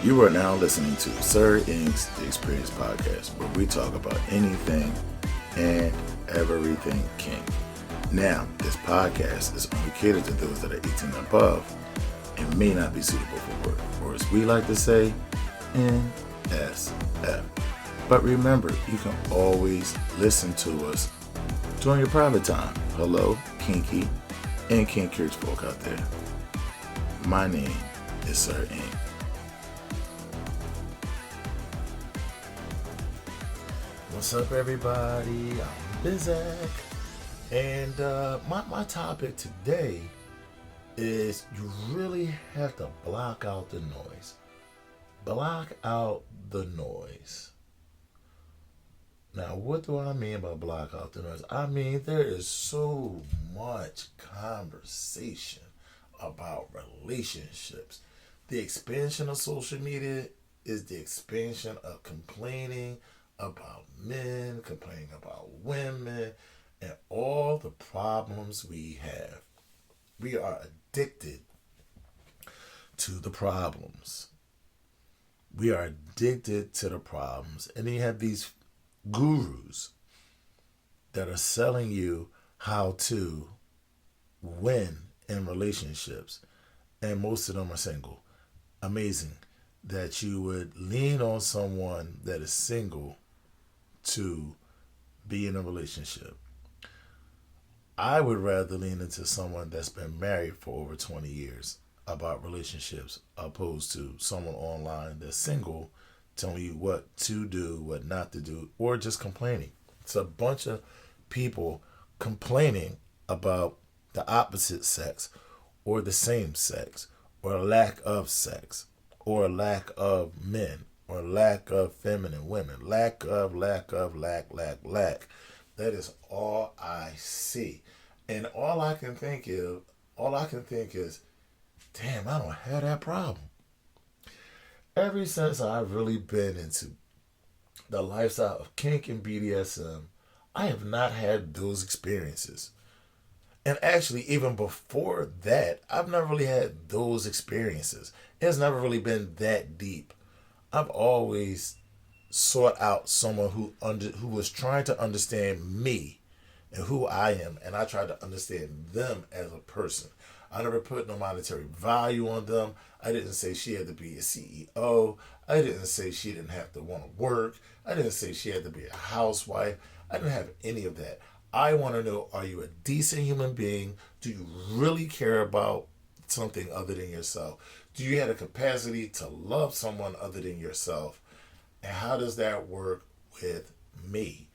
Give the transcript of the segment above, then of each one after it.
You are now listening to Sir Inq's The Experience Podcast, where we talk about anything and everything kink. Now, this podcast is only catered to those that are 18 and above and may not be suitable for work, or as we like to say, NSF. But remember, you can always listen to us during your private time. Hello, kinky and kink-curious folk out there. My name is Sir Inq. What's up, everybody? I'm Bizak, and my topic today is you really have to block out the noise. Block out the noise. Now, what do I mean by block out the noise? I mean, there is so much conversation about relationships. The expansion of social media is the expansion of complaining about men, complaining about women, and all the problems we have. We are addicted to the problems. We are addicted to the problems. And then you have these gurus that are selling you how to win in relationships. And most of them are single. Amazing that you would lean on someone that is single to be in a relationship. I would rather lean into someone that's been married for over 20 years about relationships opposed to someone online that's single telling you what to do, what not to do, or just complaining. It's a bunch of people complaining about the opposite sex or the same sex or lack of sex or lack of men or lack of feminine women. Lack. That is all I see. And all I can think is, damn, I don't have that problem. Ever since I've really been into the lifestyle of kink and BDSM, I have not had those experiences. And actually, even before that, I've never really had those experiences. It's never really been that deep. I've always sought out someone who was trying to understand me and who I am, and I tried to understand them as a person. I never put no monetary value on them. I didn't say she had to be a CEO. I didn't say she didn't have to want to work. I didn't say she had to be a housewife. I didn't have any of that. I want to know, are you a decent human being? Do you really care about something other than yourself? Do you have the capacity to love someone other than yourself? And how does that work with me?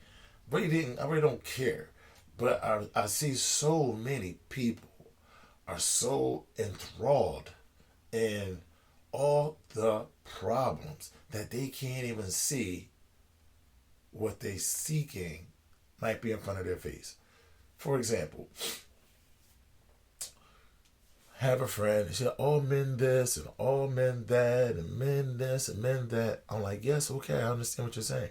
I really don't care. But I see so many people are so enthralled in all the problems that they can't even see what they're seeking might be in front of their face. For example, have a friend and she's like, all men this and all men that and men this and men that. I'm like, yes, okay, I understand what you're saying.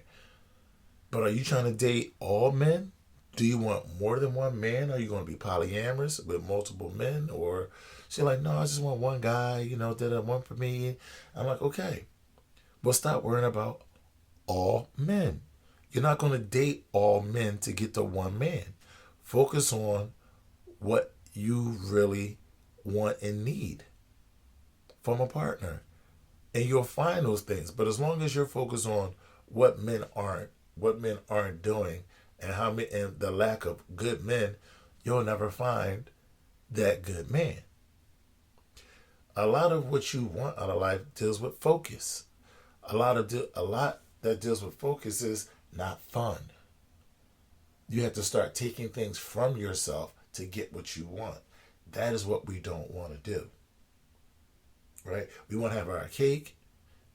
But are you trying to date all men? Do you want more than one man? Are you going to be polyamorous with multiple men? Or she's like, no, I just want one guy, that one for me. I'm like, okay. Well, stop worrying about all men. You're not going to date all men to get to one man. Focus on what you really want and need from a partner. And you'll find those things. But as long as you're focused on what men aren't doing, and the lack of good men, you'll never find that good man. A lot of what you want out of life deals with focus. A lot that deals with focus is not fun. You have to start taking things from yourself to get what you want. That is what we don't want to do. Right? We want to have our cake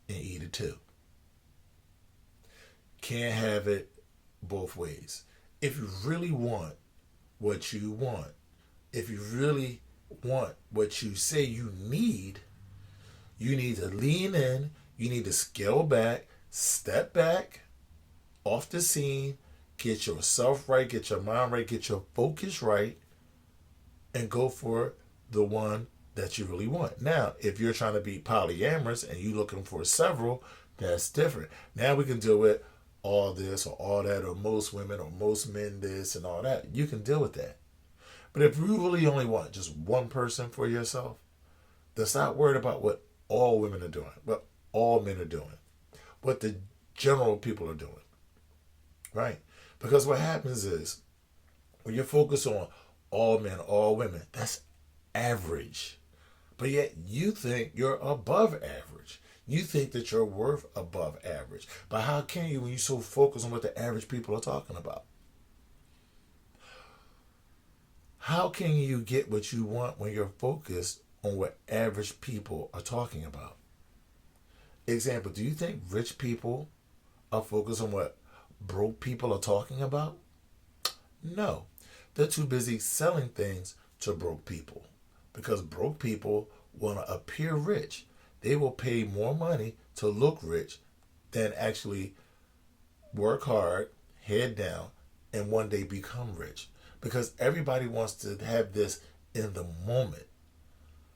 and eat it too. Can't have it both ways. If you really want what you want, if you really want what you say you need to lean in, you need to scale back, step back off the scene, get yourself right, get your mind right, get your focus right, and go for the one that you really want. Now, if you're trying to be polyamorous and you're looking for several, that's different. Now we can deal with all this or all that, or most women or most men this and all that. You can deal with that. But if you really only want just one person for yourself, that's not worried about what all women are doing, what all men are doing, what the general people are doing, right? Because what happens is when you're focused on all men, all women, that's average. But yet you think you're above average. You think that you're worth above average. But how can you when you're so focused on what the average people are talking about? How can you get what you want when you're focused on what average people are talking about? Example, do you think rich people are focused on what broke people are talking about? No. They're too busy selling things to broke people because broke people want to appear rich. They will pay more money to look rich than actually work hard, head down, and one day become rich. Because everybody wants to have this in the moment.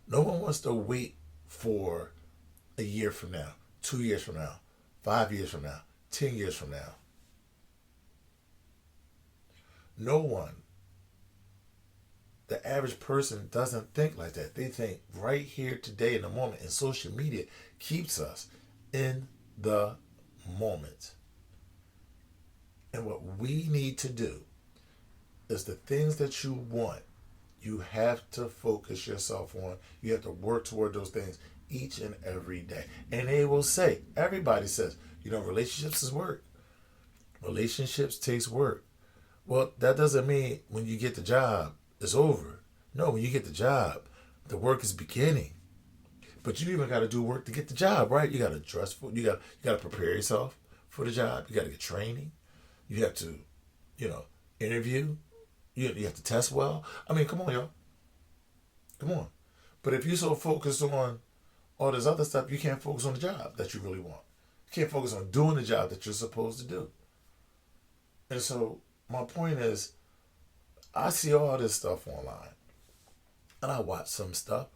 No one wants to wait for a year from now, 2 years from now, 5 years from now, 10 years from now. No one. The average person doesn't think like that. They think right here, today, in the moment. And social media keeps us in the moment. And what we need to do is the things that you want, you have to focus yourself on. You have to work toward those things each and every day. And they will say, everybody says, relationships is work. Relationships takes work. Well, that doesn't mean when you get the job, it's over. No, when you get the job, the work is beginning. But you even got to do work to get the job, right? You got to dress for, you got to prepare yourself for the job. You got to get training. You have to, interview. You have to test well. I mean, come on, y'all. Come on. But if you're so focused on all this other stuff, you can't focus on the job that you really want. You can't focus on doing the job that you're supposed to do. And so my point is, I see all this stuff online. And I watch some stuff.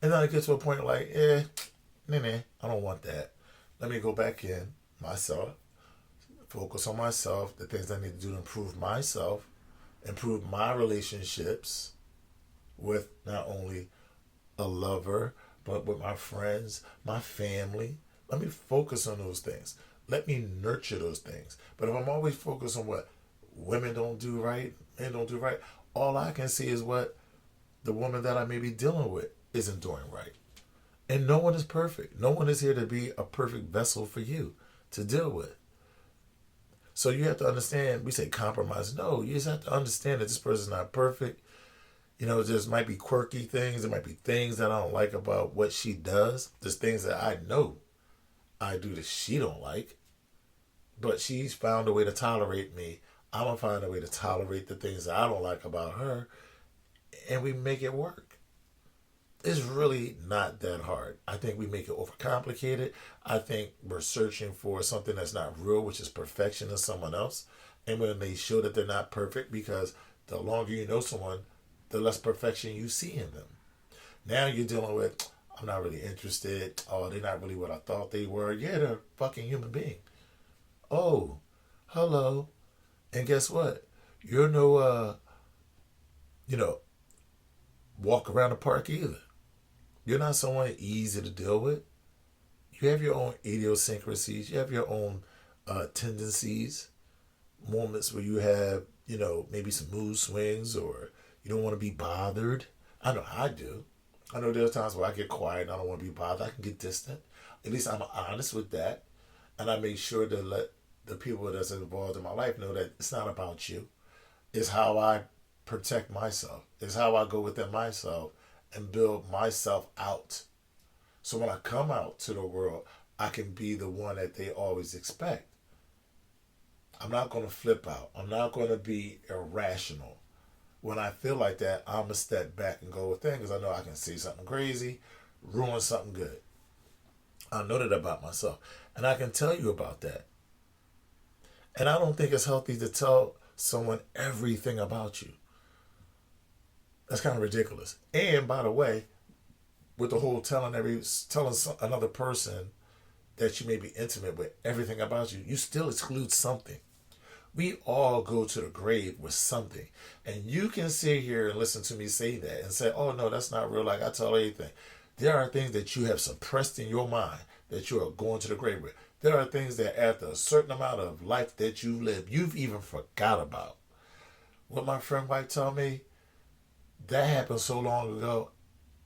And then I get to a point like, I don't want that. Let me go back in myself, focus on myself, the things I need to do to improve myself, improve my relationships with not only a lover, but with my friends, my family. Let me focus on those things. Let me nurture those things. But if I'm always focused on what women don't do right, men don't do right, all I can see is what the woman that I may be dealing with isn't doing right. And no one is perfect. No one is here to be a perfect vessel for you to deal with. So you have to understand, we say compromise. No, you just have to understand that this person's not perfect. There might be quirky things. There might be things that I don't like about what she does. There's things that I know I do that she don't like. But she's found a way to tolerate me. I'm going to find a way to tolerate the things that I don't like about her. And we make it work. It's really not that hard. I think we make it overcomplicated. I think we're searching for something that's not real, which is perfection in someone else. And when they show that they're not perfect, because the longer you know someone, the less perfection you see in them. Now you're dealing with, I'm not really interested. Oh, they're not really what I thought they were. Yeah, they're a fucking human being. Oh, hello. And guess what? You're no, walk around the park either. You're not someone easy to deal with. You have your own idiosyncrasies. You have your own tendencies. Moments where you have, maybe some mood swings or you don't want to be bothered. I know I do. I know there are times where I get quiet and I don't want to be bothered. I can get distant. At least I'm honest with that. And I make sure to let the people that's involved in my life know that it's not about you. It's how I protect myself. It's how I go within myself and build myself out. So when I come out to the world, I can be the one that they always expect. I'm not going to flip out. I'm not going to be irrational. When I feel like that, I'm going to step back and go with it because I know I can say something crazy, ruin something good. I know that about myself. And I can tell you about that. And I don't think it's healthy to tell someone everything about you. That's kind of ridiculous. And by the way, with the whole telling another person that you may be intimate with everything about you, you still exclude something. We all go to the grave with something. And you can sit here and listen to me say that and say, oh no, that's not real, like I tell everything. There are things that you have suppressed in your mind that you are going to the grave with. There are things that after a certain amount of life that you've lived, you've even forgot about. What my friend White told me, that happened so long ago,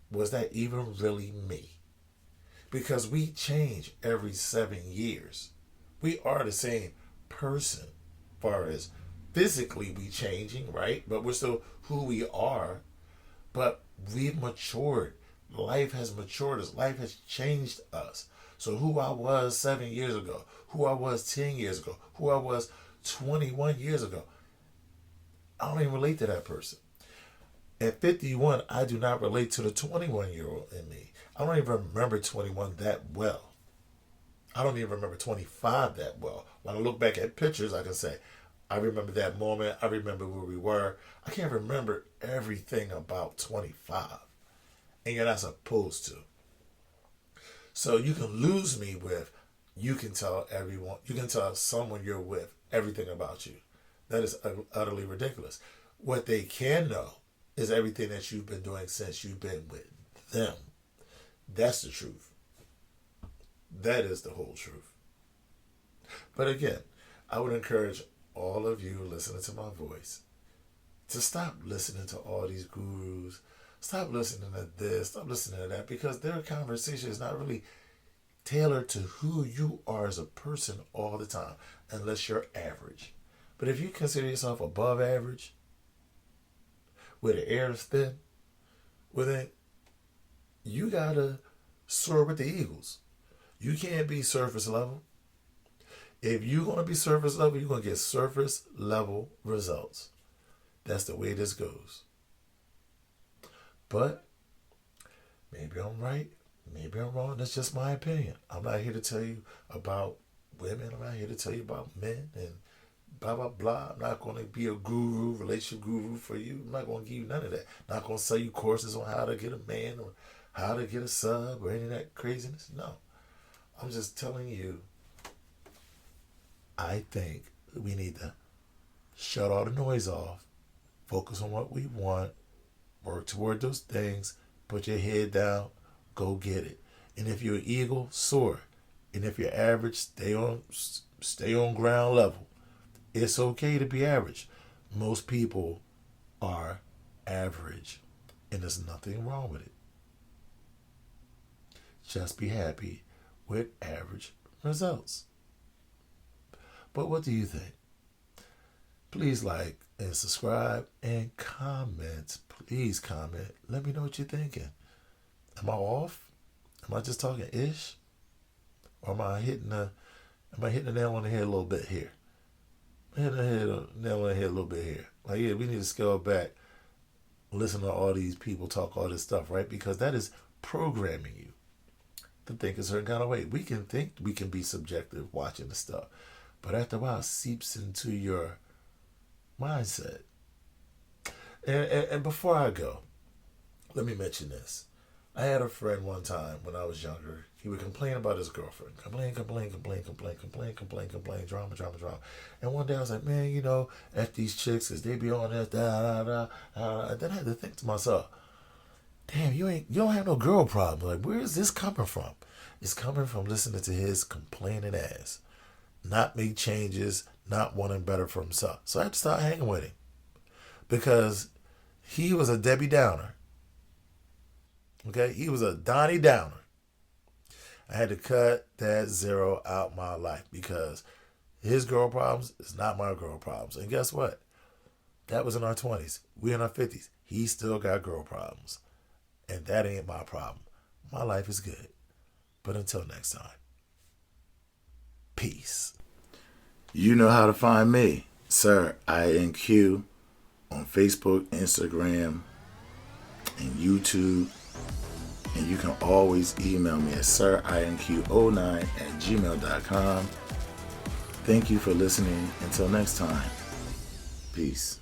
was that even really me? Because we change every 7 years. We are the same person as far as physically we changing, right? But we're still who we are. But we've matured. Life has matured us. Life has changed us. So who I was 7 years ago, who I was 10 years ago, who I was 21 years ago, I don't even relate to that person. At 51, I do not relate to the 21-year-old in me. I don't even remember 21 that well. I don't even remember 25 that well. When I look back at pictures, I can say, I remember that moment. I remember where we were. I can't remember everything about 25. And you're not supposed to. So you can lose me with, you can tell someone you're with everything about you. That is utterly ridiculous. What they can know is everything that you've been doing since you've been with them. That's the truth. That is the whole truth. But again, I would encourage all of you listening to my voice to stop listening to all these gurus. Stop listening to this. Stop listening to that, because their conversation is not really tailored to who you are as a person all the time, unless you're average. But if you consider yourself above average, where the air is thin, well then you gotta soar with the eagles. You can't be surface level. If you're gonna be surface level, you're gonna get surface level results. That's the way this goes. But maybe I'm right, maybe I'm wrong. That's just my opinion. I'm not here to tell you about women. I'm not here to tell you about men and blah, blah, blah. I'm not going to be a guru, relationship guru for you. I'm not going to give you none of that. I'm not going to sell you courses on how to get a man or how to get a sub or any of that craziness. No. I'm just telling you, I think we need to shut all the noise off, focus on what we want, work toward those things, put your head down, go get it. And if you're an eagle, soar. And if you're average, stay on ground level. It's okay to be average. Most people are average, and there's nothing wrong with it. Just be happy with average results. But what do you think? Please like and subscribe and comment. Please comment. Let me know what you're thinking. Am I off? Am I just talking ish? Or am I hitting the nail on the head a little bit here? Hitting the nail on the head a little bit here. Like, yeah, we need to scale back, listen to all these people talk all this stuff, right? Because that is programming you to think a certain kind of way. We can think we can be subjective watching the stuff, but after a while it seeps into your mindset. And before I go, let me mention this. I had a friend one time when I was younger. He would complain about his girlfriend. Complain, drama. And one day I was like, man, F these chicks, because they be on this, And then I had to think to myself, damn, you don't have no girl problem. Like, where is this coming from? It's coming from listening to his complaining ass. Not make changes, not wanting better for himself. So I had to start hanging with him. Because he was a Debbie Downer. Okay? He was a Donnie Downer. I had to cut that zero out my life because his girl problems is not my girl problems. And guess what? That was in our 20s. We in our 50s. He still got girl problems. And that ain't my problem. My life is good. But until next time, peace. You know how to find me, Sir Inq, on Facebook, Instagram, and YouTube. And you can always email me at sirinq09@gmail.com. Thank you for listening. Until next time, peace.